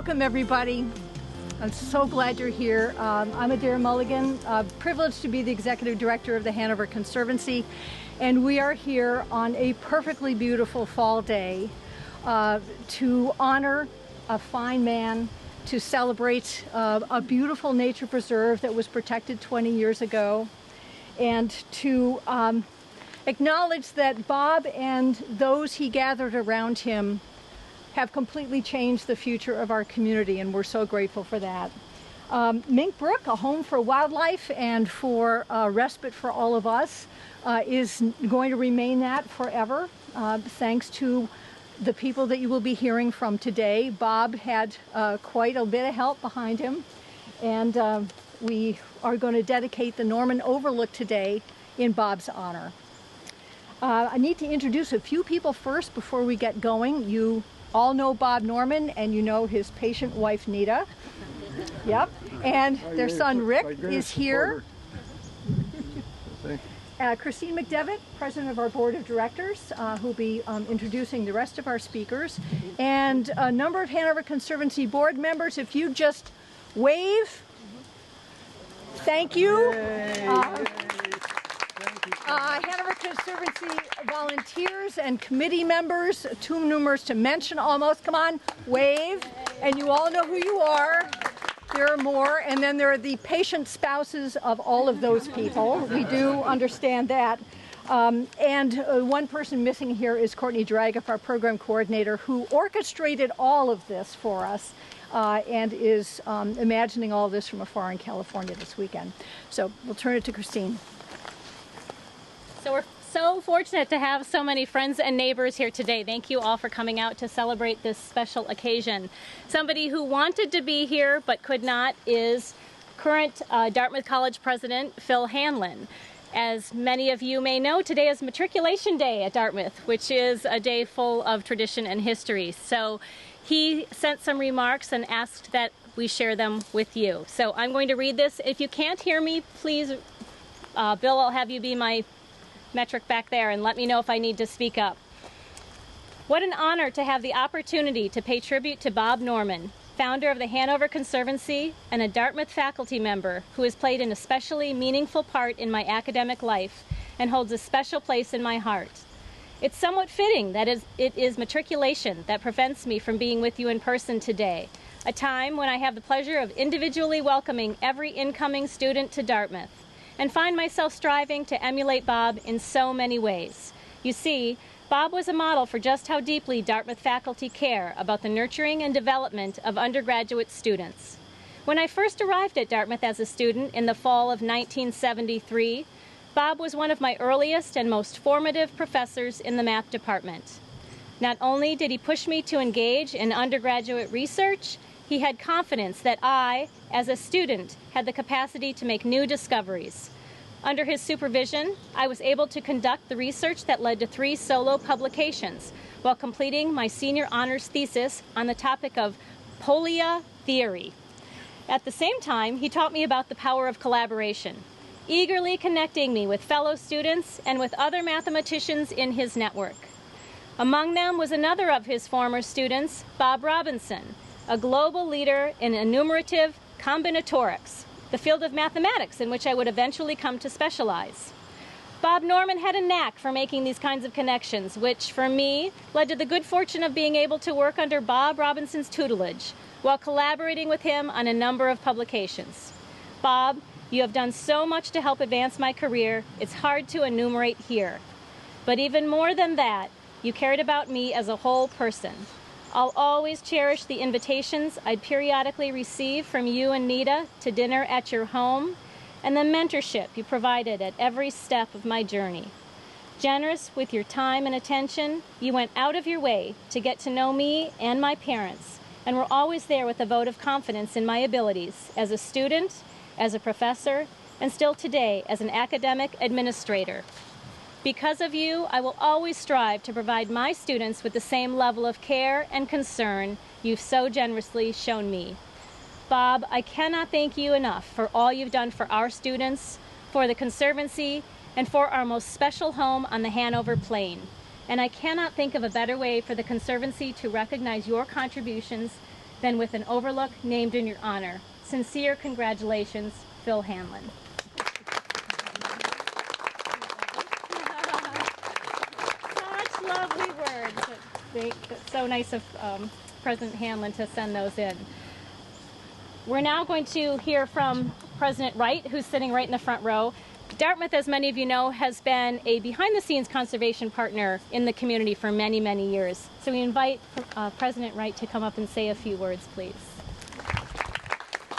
Welcome, everybody. I'm so glad you're here. I'm Adair Mulligan, privileged to be the Executive Director of the Hanover Conservancy, and we are here on a perfectly beautiful fall day to honor a fine man, to celebrate a beautiful nature preserve that was protected 20 years ago, and to acknowledge that Bob and those he gathered around him have completely changed the future of our community, and we're so grateful for that. Mink Brook, a home for wildlife and for respite for all of us, is going to remain that forever, thanks to the people that you will be hearing from today. Bob had quite a bit of help behind him, and we are going to dedicate the Norman Overlook today in Bob's honor. I need to introduce a few people first before we get going. You all know Bob Norman, and you know his patient wife, Nita. Yep. And their son, Rick, is here. Christine McDevitt, President of our Board of Directors, who will be introducing the rest of our speakers. And a number of Hanover Conservancy board members. If you just wave, thank you. Hanover Conservancy volunteers and committee members, too numerous to mention almost. Come on, wave. And you all know who you are. There are more. And then there are the patient spouses of all of those people. We do understand that. And one person missing here is Courtney Dragiff, our program coordinator, who orchestrated all of this for us and is imagining all of this from afar in California this weekend. So we'll turn it to Christine. So we're so fortunate to have so many friends and neighbors here today. Thank you all for coming out to celebrate this special occasion. Somebody who wanted to be here but could not is current Dartmouth College President Phil Hanlon. As many of you may know, today is Matriculation Day at Dartmouth, which is a day full of tradition and history. So he sent some remarks and asked that we share them with you. So I'm going to read this. If you can't hear me, please, Bill, I'll have you be my metric back there and let me know if I need to speak up. What an honor to have the opportunity to pay tribute to Bob Norman, founder of the Hanover Conservancy and a Dartmouth faculty member who has played an especially meaningful part in my academic life and holds a special place in my heart. It's somewhat fitting that it is matriculation that prevents me from being with you in person today, a time when I have the pleasure of individually welcoming every incoming student to Dartmouth, and find myself striving to emulate Bob in so many ways. You see, Bob was a model for just how deeply Dartmouth faculty care about the nurturing and development of undergraduate students. When I first arrived at Dartmouth as a student in the fall of 1973, Bob was one of my earliest and most formative professors in the math department. Not only did he push me to engage in undergraduate research, he had confidence that I, as a student, had the capacity to make new discoveries. Under his supervision, I was able to conduct the research that led to 3 solo publications while completing my senior honors thesis on the topic of pollia theory. At the same time, he taught me about the power of collaboration, eagerly connecting me with fellow students and with other mathematicians in his network. Among them was another of his former students, Bob Robinson, a global leader in enumerative combinatorics, the field of mathematics in which I would eventually come to specialize. Bob Norman had a knack for making these kinds of connections, which, for me, led to the good fortune of being able to work under Bob Robinson's tutelage while collaborating with him on a number of publications. Bob, you have done so much to help advance my career, it's hard to enumerate here. But even more than that, you cared about me as a whole person. I'll always cherish the invitations I'd periodically receive from you and Nita to dinner at your home, and the mentorship you provided at every step of my journey. Generous with your time and attention, you went out of your way to get to know me and my parents, and were always there with a vote of confidence in my abilities as a student, as a professor, and still today as an academic administrator. Because of you, I will always strive to provide my students with the same level of care and concern you've so generously shown me. Bob, I cannot thank you enough for all you've done for our students, for the Conservancy, and for our most special home on the Hanover Plain. And I cannot think of a better way for the Conservancy to recognize your contributions than with an overlook named in your honor. Sincere congratulations, Phil Hanlon. Such lovely words. It's so nice of President Hanlon to send those in. We're now going to hear from President Wright, who's sitting right in the front row. Dartmouth, as many of you know, has been a behind-the-scenes conservation partner in the community for many, many years. So we invite President Wright to come up and say a few words, please.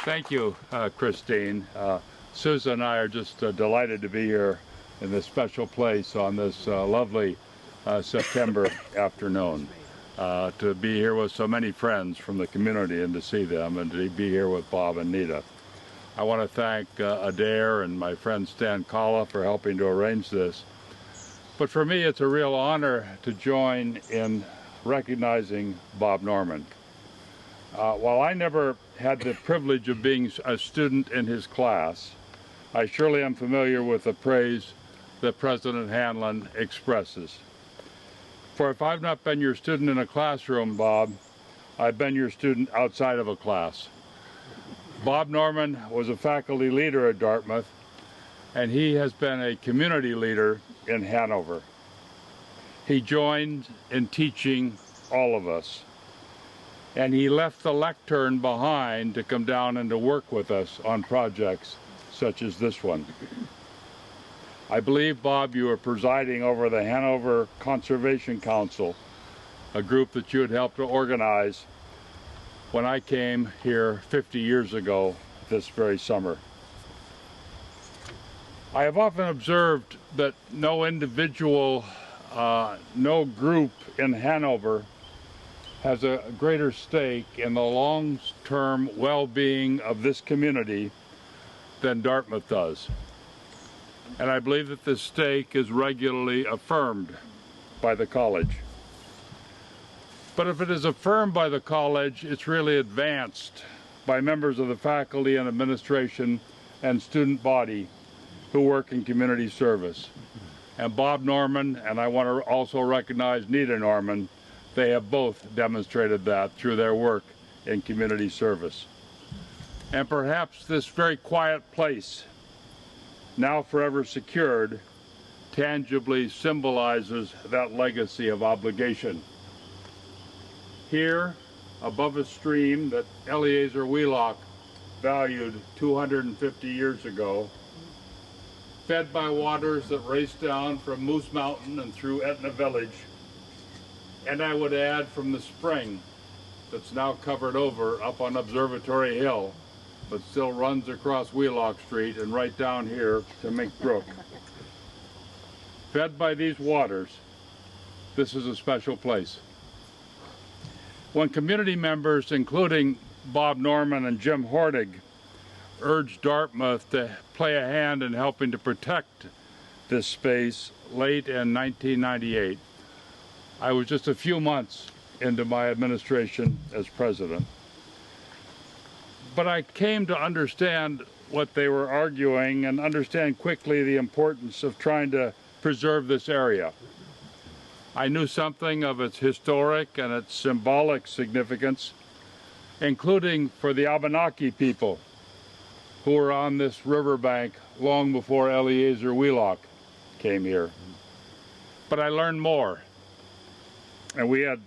Thank you, Christine. Susan and I are just delighted to be here in this special place on this lovely September afternoon. To be here with so many friends from the community and to see them, and to be here with Bob and Nita. I want to thank Adair and my friend Stan Kalla for helping to arrange this. But for me, it's a real honor to join in recognizing Bob Norman. While I never had the privilege of being a student in his class, I surely am familiar with the praise that President Hanlon expresses. For if I've not been your student in a classroom, Bob, I've been your student outside of a class. Bob Norman was a faculty leader at Dartmouth, and he has been a community leader in Hanover. He joined in teaching all of us, and he left the lectern behind to come down and to work with us on projects such as this one. I believe, Bob, you are presiding over the Hanover Conservation Council, a group that you had helped to organize when I came here 50 years ago this very summer. I have often observed that no individual, no group in Hanover has a greater stake in the long-term well-being of this community than Dartmouth does. And I believe that this stake is regularly affirmed by the college. But if it is affirmed by the college, it's really advanced by members of the faculty and administration and student body who work in community service. And Bob Norman, and I want to also recognize Nita Norman, they have both demonstrated that through their work in community service. And perhaps this very quiet place, now forever secured, tangibly symbolizes that legacy of obligation. Here, above a stream that Eleazar Wheelock valued 250 years ago, fed by waters that race down from Moose Mountain and through Etna Village, and I would add from the spring that's now covered over up on Observatory Hill, but still runs across Wheelock Street and right down here to Mink Brook. Fed by these waters, this is a special place. When community members, including Bob Norman and Jim Hortig, urged Dartmouth to play a hand in helping to protect this space late in 1998, I was just a few months into my administration as president. But I came to understand what they were arguing and understand quickly the importance of trying to preserve this area. I knew something of its historic and its symbolic significance, including for the Abenaki people who were on this riverbank long before Eleazar Wheelock came here. But I learned more, and we had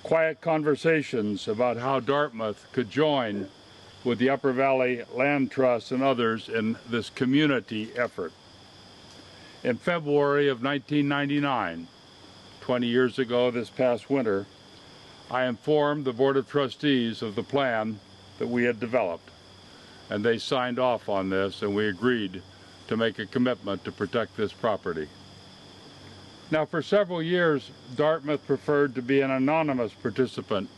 quiet conversations about how Dartmouth could join with the Upper Valley Land Trust and others in this community effort. In February of 1999, 20 years ago this past winter, I informed the Board of Trustees of the plan that we had developed, and they signed off on this, and we agreed to make a commitment to protect this property. Now, for several years, Dartmouth preferred to be an anonymous participant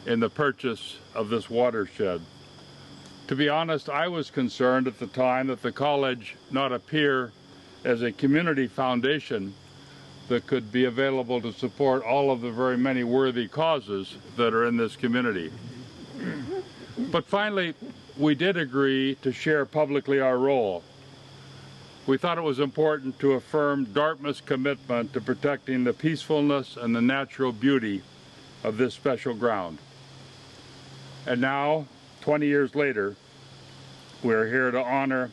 in the purchase of this watershed. To be honest, I was concerned at the time that the college not appear as a community foundation that could be available to support all of the very many worthy causes that are in this community. But finally, we did agree to share publicly our role. We thought it was important to affirm Dartmouth's commitment to protecting the peacefulness and the natural beauty of this special ground. And now, 20 years later, we're here to honor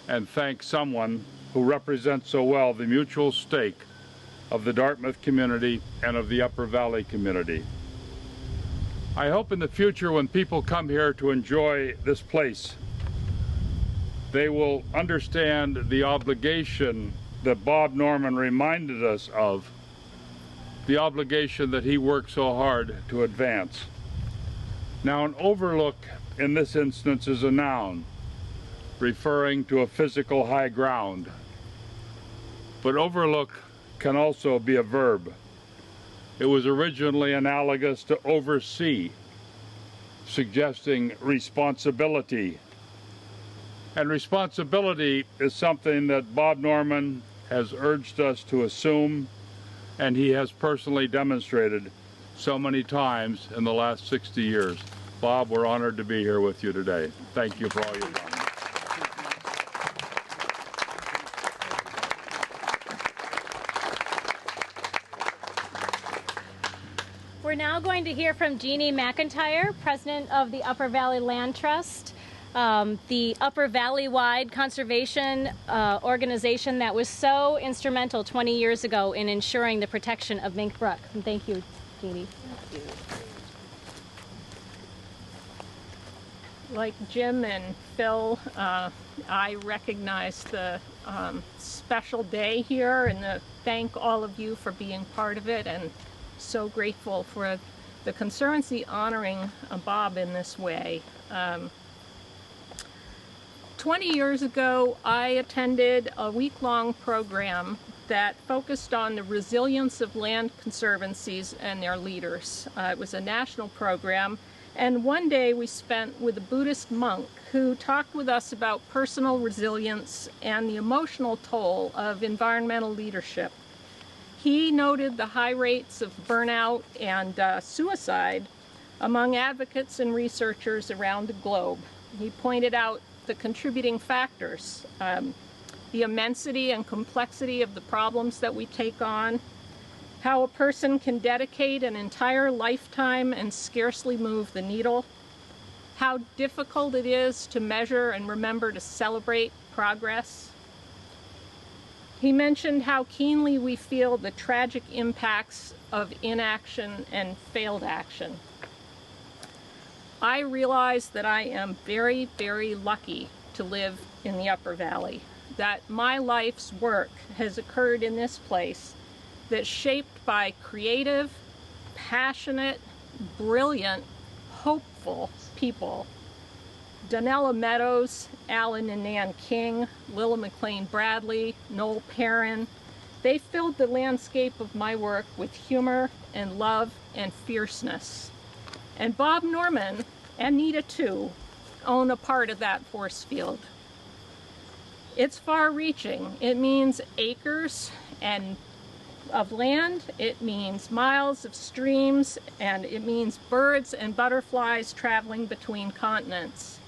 and thank someone who represents so well the mutual stake of the Dartmouth community and of the Upper Valley community. I hope in the future when people come here to enjoy this place, they will understand the obligation that Bob Norman reminded us of, the obligation that he worked so hard to advance. Now, an overlook in this instance is a noun, referring to a physical high ground. But overlook can also be a verb. It was originally analogous to oversee, suggesting responsibility. And responsibility is something that Bob Norman has urged us to assume, and he has personally demonstrated so many times in the last 60 years. Bob, we're honored to be here with you today. Thank you for all you've done. We're now going to hear from Jeannie McEntire, president of the Upper Valley Land Trust, the Upper Valley-wide conservation organization that was so instrumental 20 years ago in ensuring the protection of Mink Brook. And thank you, Jeannie. Thank you. Like Jim and Phil, I recognize the special day here and thank all of you for being part of it, and so grateful for the Conservancy honoring Bob in this way. 20 years ago, I attended a week-long program that focused on the resilience of land conservancies and their leaders. It was a national program, and one day we spent with a Buddhist monk who talked with us about personal resilience and the emotional toll of environmental leadership. He noted the high rates of burnout and suicide among advocates and researchers around the globe. He pointed out the contributing factors, the immensity and complexity of the problems that we take on, how a person can dedicate an entire lifetime and scarcely move the needle, how difficult it is to measure and remember to celebrate progress. He mentioned how keenly we feel the tragic impacts of inaction and failed action. I realize that I am very, very lucky to live in the Upper Valley, that my life's work has occurred in this place that's shaped by creative, passionate, brilliant, hopeful people. Donella Meadows, Alan and Nan King, Lilla McLean Bradley, Noel Perrin, they filled the landscape of my work with humor and love and fierceness. And Bob Norman, and Nita too, own a part of that force field. It's far-reaching. It means acres and of land, it means miles of streams, and it means birds and butterflies traveling between continents.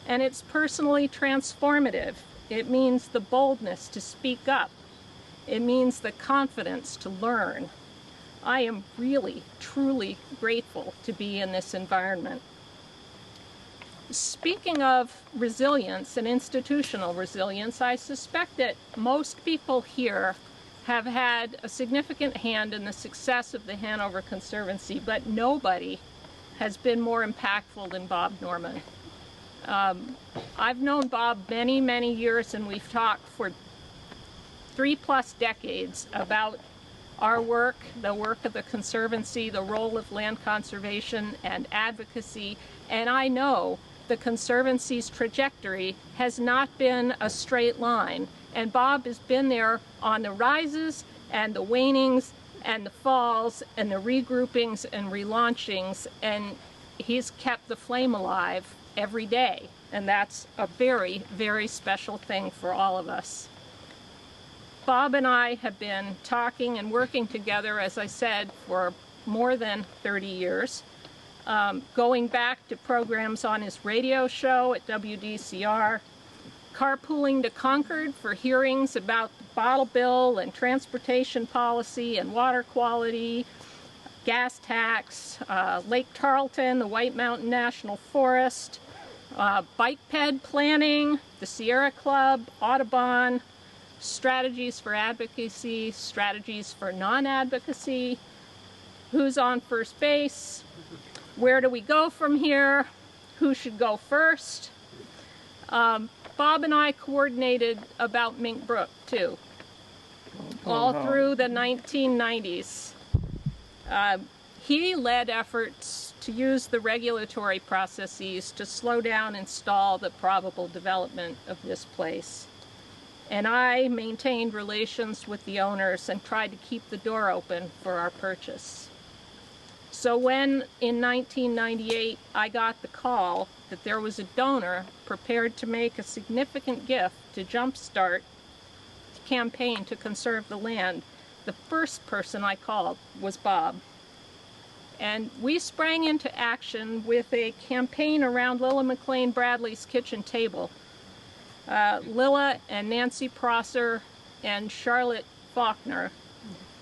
And it's personally transformative. It means the boldness to speak up. It means the confidence to learn. I am really, truly grateful to be in this environment. Speaking of resilience and institutional resilience, I suspect that most people here have had a significant hand in the success of the Hanover Conservancy, but nobody has been more impactful than Bob Norman. I've known Bob many, many years, and we've talked for 3+ decades about our work, the work of the Conservancy, the role of land conservation and advocacy, and I know the Conservancy's trajectory has not been a straight line, and Bob has been there on the rises and the wanings and the falls and the regroupings and relaunchings, and he's kept the flame alive every day, and that's a very, very special thing for all of us. Bob and I have been talking and working together, as I said, for more than 30 years, going back to programs on his radio show at WDCR, carpooling to Concord for hearings about the bottle bill and transportation policy and water quality, gas tax, Lake Tarleton, the White Mountain National Forest, bike ped planning, the Sierra Club, Audubon, strategies for advocacy, strategies for non-advocacy, who's on first base, where do we go from here, who should go first. Bob and I coordinated about Mink Brook too, all through the 1990s. He led efforts to use the regulatory processes to slow down and stall the probable development of this place. And I maintained relations with the owners and tried to keep the door open for our purchase. So when, in 1998, I got the call that there was a donor prepared to make a significant gift to jumpstart the campaign to conserve the land, the first person I called was Bob. And we sprang into action with a campaign around Lilla McLean Bradley's kitchen table. Lilla and Nancy Prosser and Charlotte Faulkner.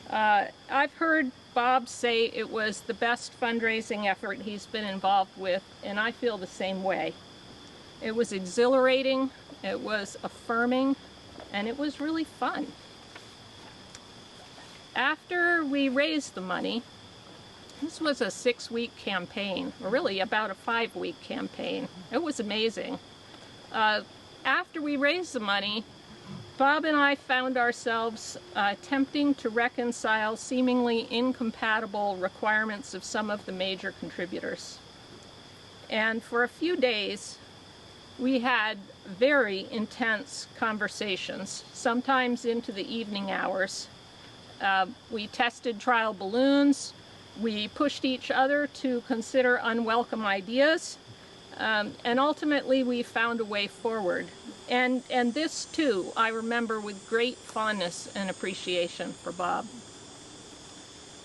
I've heard Bob say it was the best fundraising effort he's been involved with, and I feel the same way. It was exhilarating, it was affirming, and it was really fun. After we raised the money, this was a 6-week campaign, or really about a 5-week campaign. It was amazing. After we raised the money, Bob and I found ourselves attempting to reconcile seemingly incompatible requirements of some of the major contributors. And for a few days, we had very intense conversations, sometimes into the evening hours. We tested trial balloons. We pushed each other to consider unwelcome ideas. And ultimately, we found a way forward. And this, too, I remember with great fondness and appreciation for Bob.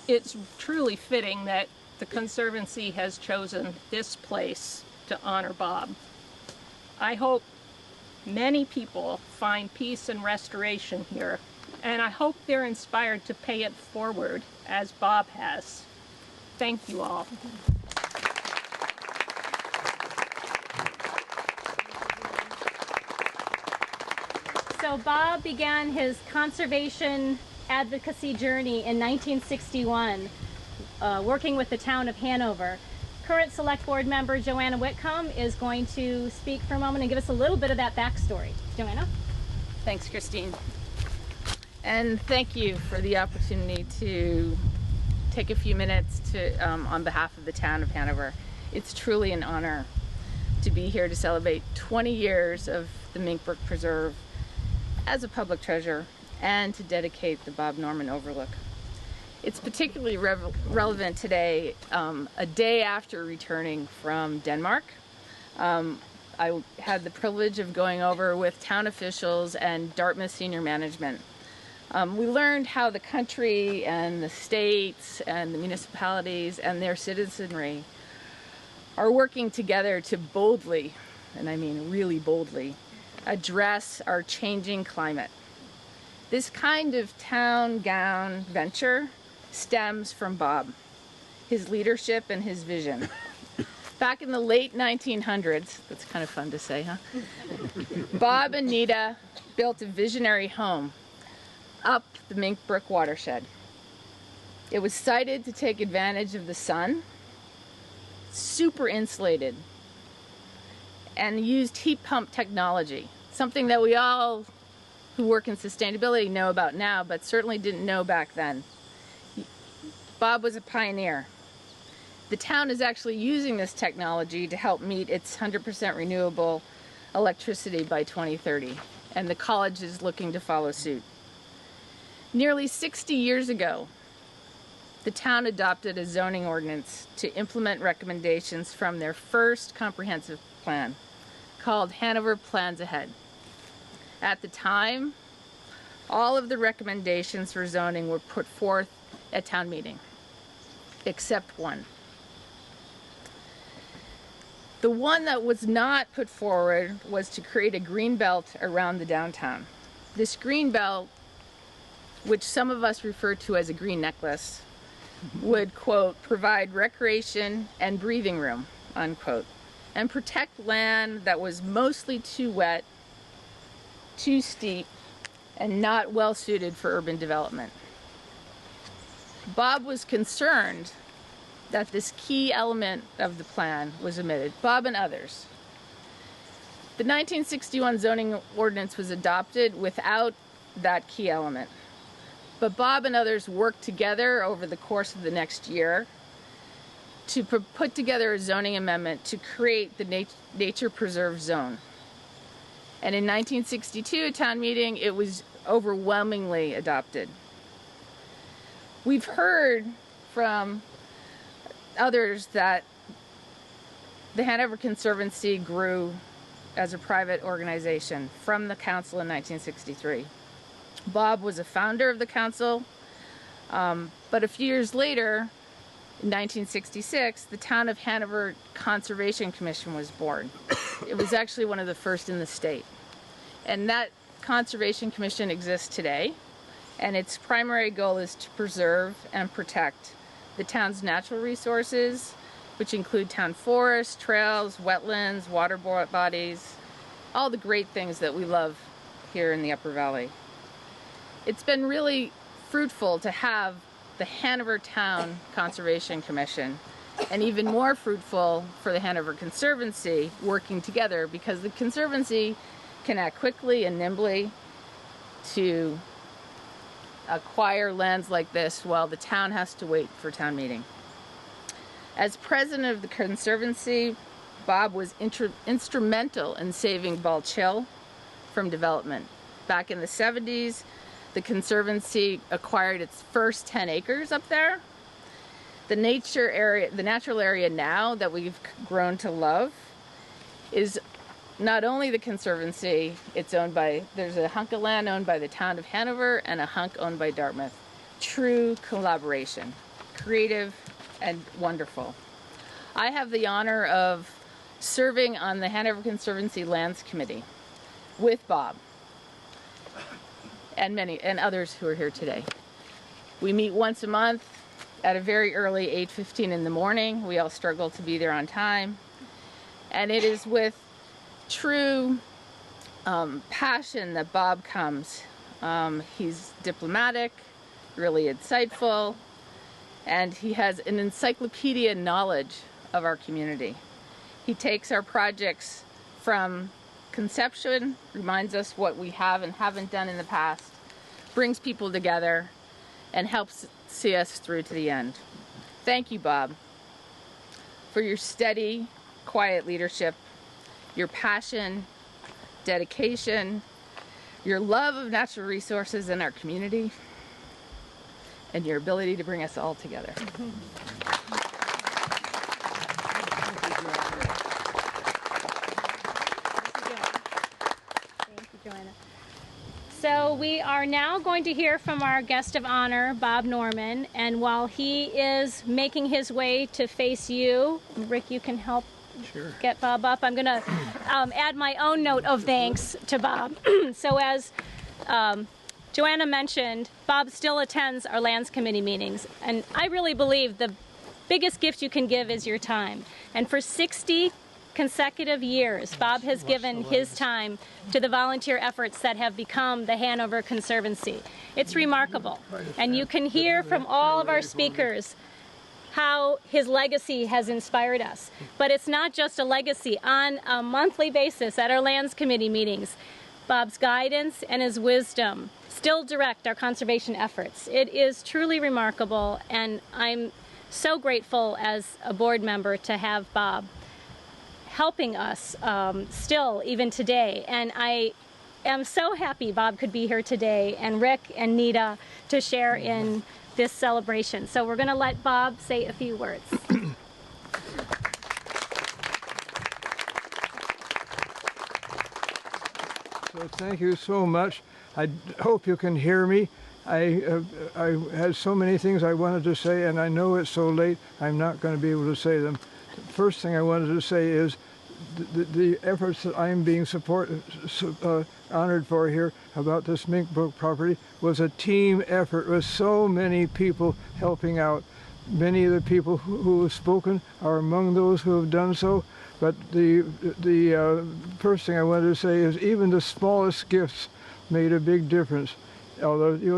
It's truly fitting that the Conservancy has chosen this place to honor Bob. I hope many people find peace and restoration here, and I hope they're inspired to pay it forward as Bob has. Thank you all. So Bob began his conservation advocacy journey in 1961, working with the town of Hanover. Current Select Board member Joanna Whitcomb is going to speak for a moment and give us a little bit of that backstory. Joanna? Thanks, Christine. And thank you for the opportunity to take a few minutes to, on behalf of the town of Hanover. It's truly an honor to be here to celebrate 20 years of the Mink Brook Preserve as a public treasure and to dedicate the Bob Norman Overlook. It's particularly relevant today, a day after returning from Denmark. I had the privilege of going over with town officials and Dartmouth senior management. We learned how the country and the states and the municipalities and their citizenry are working together to boldly, and I mean really boldly, address our changing climate. This kind of town gown venture stems from Bob, his leadership and his vision. Back in the late 1900s, that's kind of fun to say, huh? Bob and Nita built a visionary home up the Mink Brook watershed. It was sited to take advantage of the sun, super insulated, and used heat pump technology, something that we all who work in sustainability know about now, but certainly didn't know back then. Bob was a pioneer. The town is actually using this technology to help meet its 100% renewable electricity by 2030, and the college is looking to follow suit. Nearly 60 years ago, the town adopted a zoning ordinance to implement recommendations from their first comprehensive plan, called Hanover Plans Ahead. At the time, all of the recommendations for zoning were put forth at town meeting, except one. The one that was not put forward was to create a green belt around the downtown. This green belt, which some of us refer to as a green necklace, would, quote, provide recreation and breathing room, unquote, and protect land that was mostly too wet, too steep, and not well suited for urban development. Bob was concerned that this key element of the plan was omitted. Bob and others. The 1961 zoning ordinance was adopted without that key element. But Bob and others worked together over the course of the next year to put together a zoning amendment to create the nature preserve zone. And in 1962 at town meeting, it was overwhelmingly adopted. We've heard from others that the Hanover Conservancy grew as a private organization from the council in 1963. Bob was a founder of the council, but a few years later, in 1966, the Town of Hanover Conservation Commission was born. It was actually one of the first in the state. And that Conservation Commission exists today, and its primary goal is to preserve and protect the town's natural resources, which include town forests, trails, wetlands, water bodies, all the great things that we love here in the Upper Valley. It's been really fruitful to have the Hanover Town Conservation Commission, and even more fruitful for the Hanover Conservancy working together, because the Conservancy can act quickly and nimbly to acquire lands like this while the town has to wait for town meeting. As president of the Conservancy, Bob was instrumental in saving Balch Hill from development. Back in the 70s, the Conservancy acquired its first 10 acres up there. The natural area now that we've grown to love is not only the Conservancy, there's a hunk of land owned by the town of Hanover and a hunk owned by Dartmouth. True collaboration, creative and wonderful. I have the honor of serving on the Hanover Conservancy Lands Committee with Bob and others who are here today. We meet once a month at a very early 8:15 in the morning. We all struggle to be there on time. And it is with true passion that Bob comes. He's diplomatic, really insightful, and he has an encyclopedia knowledge of our community. He takes our projects from conception, reminds us what we have and haven't done in the past, brings people together, and helps see us through to the end. Thank you, Bob, for your steady, quiet leadership, your passion, dedication, your love of natural resources in our community, and your ability to bring us all together. So we are now going to hear from our guest of honor, Bob Norman, and while he is making his way to face you, Rick, you can help get Bob up. I'm going to add my own note of thanks to Bob. So as Joanna mentioned, Bob still attends our Lands Committee meetings, and I really believe the biggest gift you can give is your time. And for 60 consecutive years, Bob has given his time to the volunteer efforts that have become the Hanover Conservancy. It's remarkable. And you can hear from all of our speakers how his legacy has inspired us. But it's not just a legacy. On a monthly basis at our Lands Committee meetings, Bob's guidance and his wisdom still direct our conservation efforts. It is truly remarkable, and I'm so grateful as a board member to have Bob helping us still, even today. And I am so happy Bob could be here today, and Rick and Nita to share in this celebration. So we're going to let Bob say a few words. So thank you so much. I hope you can hear me. I had so many things I wanted to say, and I know it's so late, I'm not going to be able to say them. The first thing I wanted to say is the efforts that I'm being honored for here about this Mink Brook property was a team effort with so many people helping out. Many of the people who have spoken are among those who have done so. But the first thing I wanted to say is even the smallest gifts made a big difference. Although you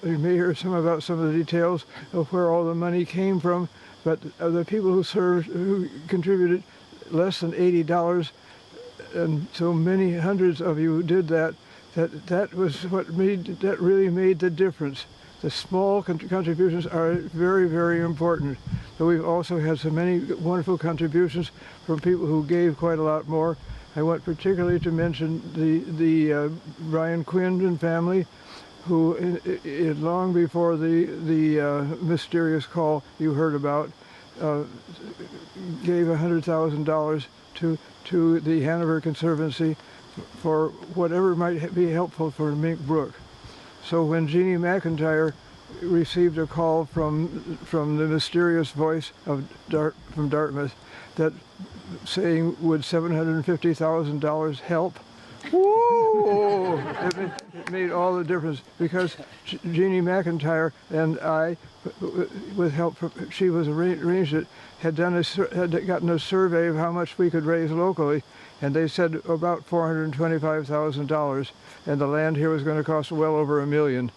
may hear some about some of the details of where all the money came from, but the people who contributed less than $80, and so many hundreds of you did that. That was what really made the difference. The small contributions are very, very important. But we've also had so many wonderful contributions from people who gave quite a lot more. I want particularly to mention the Brian Quinn and family, who long before the mysterious call you heard about, gave $100,000 to the Hanover Conservancy for whatever might be helpful for Mink Brook. So when Jeannie McEntire received a call from the mysterious voice from Dartmouth that saying, would $750,000 help? Whoa! It made all the difference, because Jeannie McEntire and I, with help from, she was arranged it, had gotten a survey of how much we could raise locally, and they said about $425,000, and the land here was going to cost well over $1 million.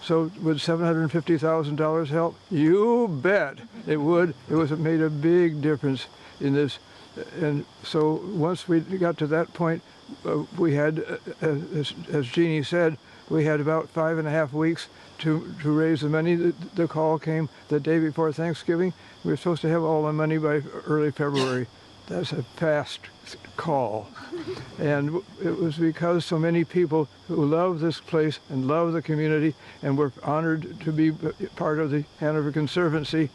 So would $750,000 help? You bet it would. It made a big difference in this. And so once we got to that point, we had, as Jeannie said, we had about 5.5 weeks to raise the money. The call came the day before Thanksgiving. We were supposed to have all the money by early February. That's a fast call. And it was because so many people who love this place and love the community and were honored to be part of the Hanover Conservancy,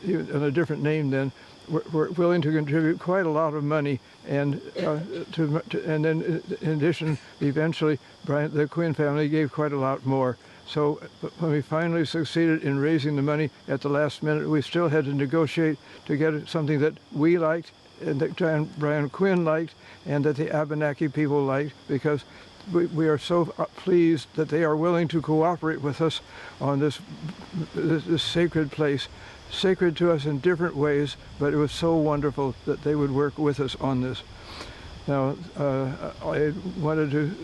in a different name then, were willing to contribute quite a lot of money, and and then in addition, eventually, the Quinn family gave quite a lot more. So when we finally succeeded in raising the money at the last minute, we still had to negotiate to get something that we liked, and that Brian Quinn liked, and that the Abenaki people liked, because we are so pleased that they are willing to cooperate with us on this sacred place. Sacred to us in different ways, but it was so wonderful that they would work with us on this. Now, I wanted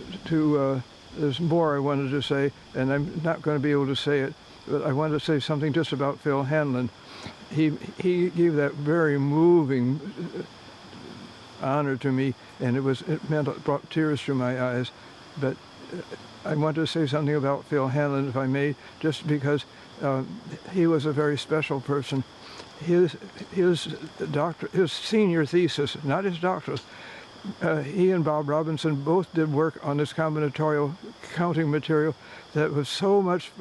there's more I wanted to say, and I'm not going to be able to say it, but I wanted to say something just about Phil Hanlon. He gave that very moving honor to me, and it brought tears to my eyes. But I want to say something about Phil Hanlon, if I may, just because he was a very special person. His senior thesis, not his doctorate, he and Bob Robinson both did work on this combinatorial counting material that was so much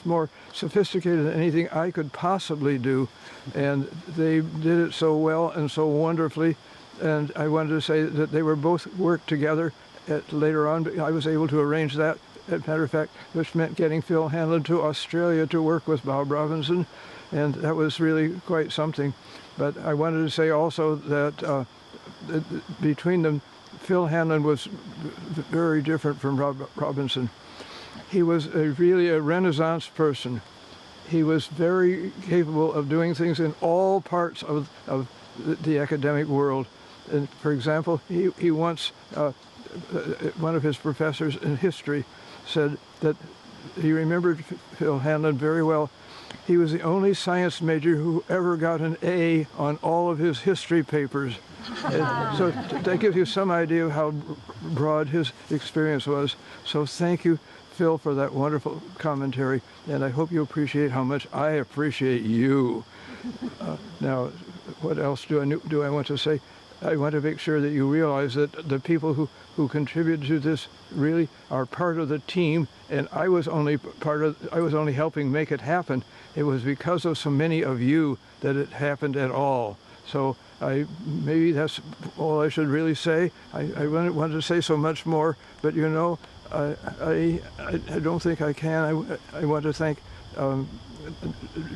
more sophisticated than anything I could possibly do, and they did it so well and so wonderfully. And I wanted to say that they were both worked together later on, but I was able to arrange that. As a matter of fact, which meant getting Phil Hanlon to Australia to work with Bob Robinson, and that was really quite something. But I wanted to say also that between them, Phil Hanlon was very different from Robinson. He was really a Renaissance person. He was very capable of doing things in all parts of the academic world. And for example, he once, one of his professors in history said that he remembered Phil Hanlon very well. He was the only science major who ever got an A on all of his history papers. So that gives you some idea of how broad his experience was. So thank you, Phil, for that wonderful commentary, and I hope you appreciate how much I appreciate you. Now, what else do I want to say? I want to make sure that you realize that the people who contributed to this really are part of the team, and I was only helping make it happen. It was because of so many of you that it happened at all. So maybe that's all I should really say. I wanted to say so much more, but you know, I don't think I can. I want to thank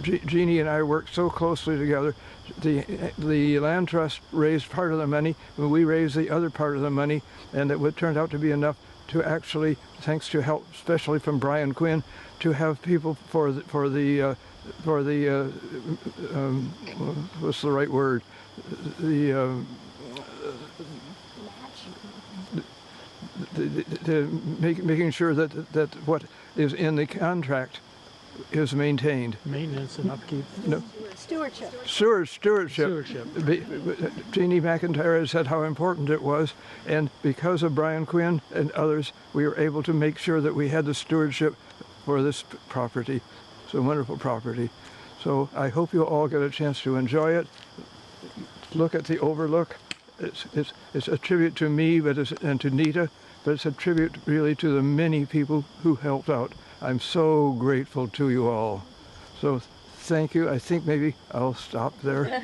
Jeannie and I worked so closely together. The land trust raised part of the money, and we raised the other part of the money, and it turned out to be enough to actually, thanks to help, especially from Brian Quinn, to have people for the what's the right word? Making sure that what is in the contract is maintained. Maintenance and upkeep. No. Stewardship. Stewardship. Jeannie McEntire has said how important it was, and because of Brian Quinn and others, we were able to make sure that we had the stewardship for this property. It's a wonderful property. So I hope you'll all get a chance to enjoy it. Look at the overlook. It's a tribute to me and to Nita, but it's a tribute really to the many people who helped out. I'm so grateful to you all. So thank you. I think maybe I'll stop there.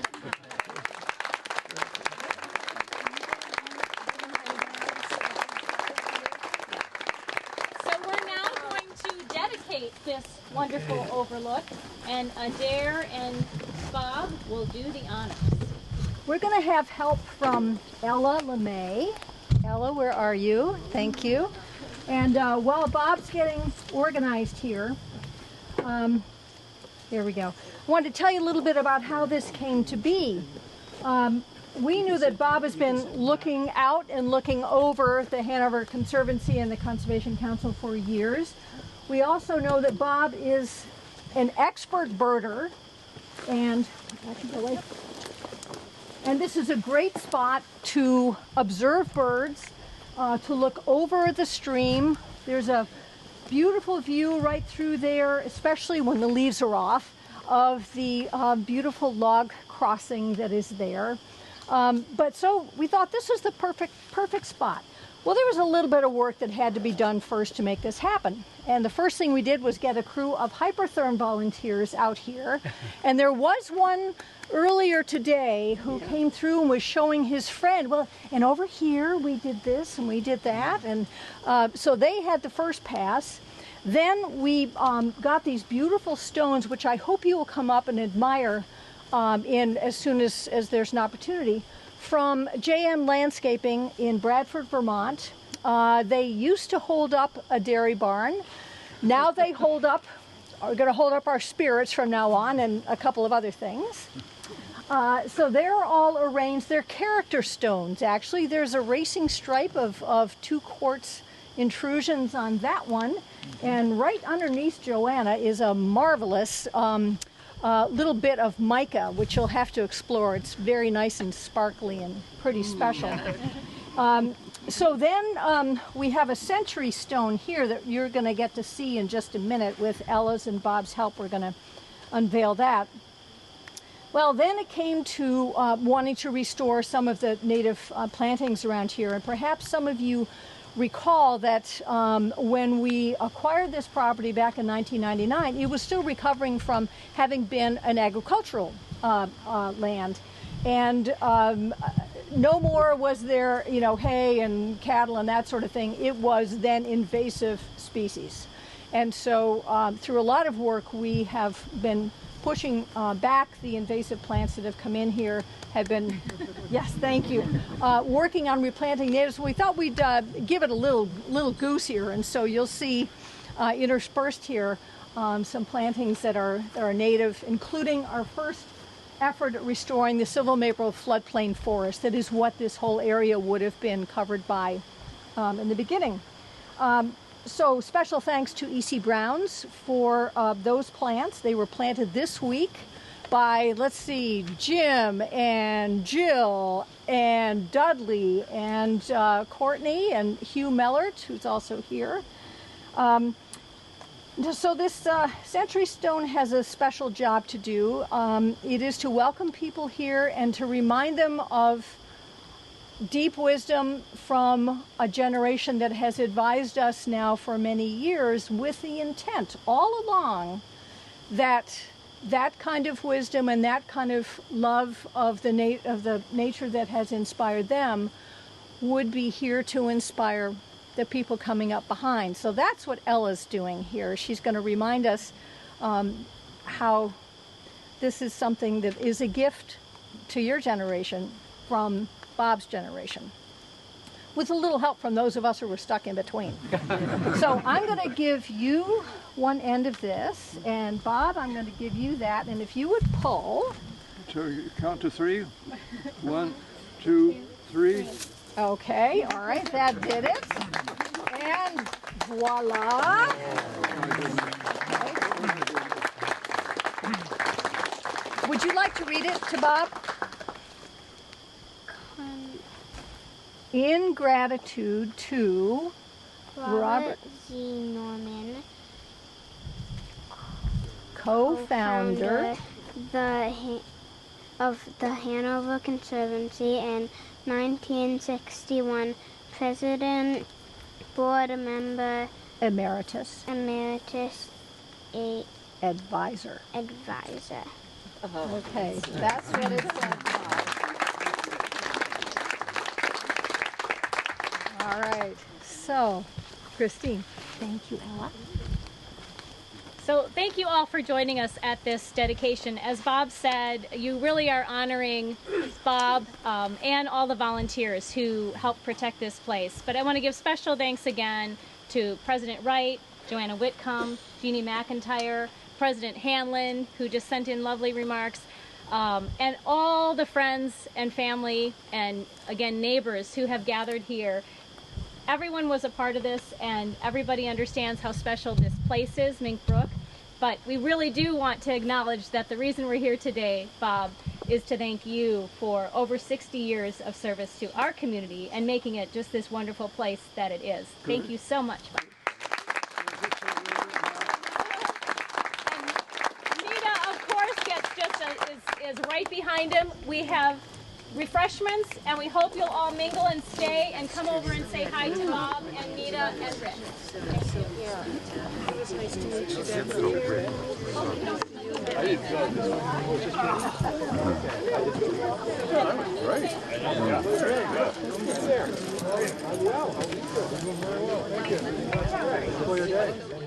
So we're now going to dedicate this wonderful overlook, and Adair and Bob will do the honors. We're going to have help from Ella LeMay. Ella, where are you? Thank you. And while Bob's getting organized here, there we go. I wanted to tell you a little bit about how this came to be. We knew that Bob has been looking out and looking over the Hanover Conservancy and the Conservation Council for years. We also know that Bob is an expert birder, and this is a great spot to observe birds, to look over the stream. There's a beautiful view right through there, especially when the leaves are off, of the beautiful log crossing that is there. But so we thought this was the perfect spot. Well, there was a little bit of work that had to be done first to make this happen. And the first thing we did was get a crew of hypertherm volunteers out here. And there was one earlier today who came through and was showing his friend, well, and over here we did this and we did that. And so they had the first pass. Then we got these beautiful stones, which I hope you will come up and admire as soon as there's an opportunity, from JM Landscaping in Bradford, Vermont. They used to hold up a dairy barn. Now they are going to hold up our spirits from now on, and a couple of other things. So they're all arranged. They're character stones, actually. There's a racing stripe of 2 quartz intrusions on that one. And right underneath Joanna is a marvelous little bit of mica, which you'll have to explore. It's very nice and sparkly and pretty special. So then we have a century stone here that you're going to get to see in just a minute. With Ella's and Bob's help, we're going to unveil that. Well, then it came to wanting to restore some of the native plantings around here. And perhaps some of you recall that when we acquired this property back in 1999, it was still recovering from having been an agricultural land. And no more was there, hay and cattle and that sort of thing. It was then invasive species. And so through a lot of work, we have been pushing back the invasive plants that have come in here, have been, yes, thank you, working on replanting natives. We thought we'd give it a little goose here, and so you'll see interspersed here some plantings that are native, including our first effort at restoring the silver maple floodplain forest. That is what this whole area would have been covered by in the beginning. So special thanks to E.C. Browns for those plants. They were planted this week by, let's see, Jim and Jill and Dudley and Courtney and Hugh Mellert, who's also here. So this Century Stone has a special job to do. It is to welcome people here and to remind them of deep wisdom from a generation that has advised us now for many years, with the intent all along that that kind of wisdom and that kind of love of the nature that has inspired them would be here to inspire the people coming up behind. So that's what Ella's doing here. She's going to remind us how this is something that is a gift to your generation from Bob's generation. with a little help from those of us who were stuck in between. So I'm going to give you one end of this, and Bob, I'm going to give you that, and if you would pull. So you count to 3. 1, 2, 3. Okay, all right, that did it. And voila. Would you like to read it to Bob? In gratitude to Robert Z. Norman, co-founder of the Hanover Conservancy and 1961 President, Board Member, Emeritus, Advisor. Okay, that's what it said, Bob. All right, so Christine, thank you, Ella. So thank you all for joining us at this dedication. As Bob said, you really are honoring Bob and all the volunteers who help protect this place. But I want to give special thanks again to President Wright, Joanna Whitcomb, Jeannie McEntire, President Hanlon, who just sent in lovely remarks, and all the friends and family and, again, neighbors who have gathered here. Everyone was a part of this, and everybody understands how special this place is, Mink Brook. But we really do want to acknowledge that the reason we're here today, Bob, is to thank you for over 60 years of service to our community and making it just this wonderful place that it is. Thank you so much, Bob. And Nita, of course, is right behind him. We have refreshments, and we hope you'll all mingle and stay and come over and say hi to Bob and Nita and Rick. It was nice to meet you down Great.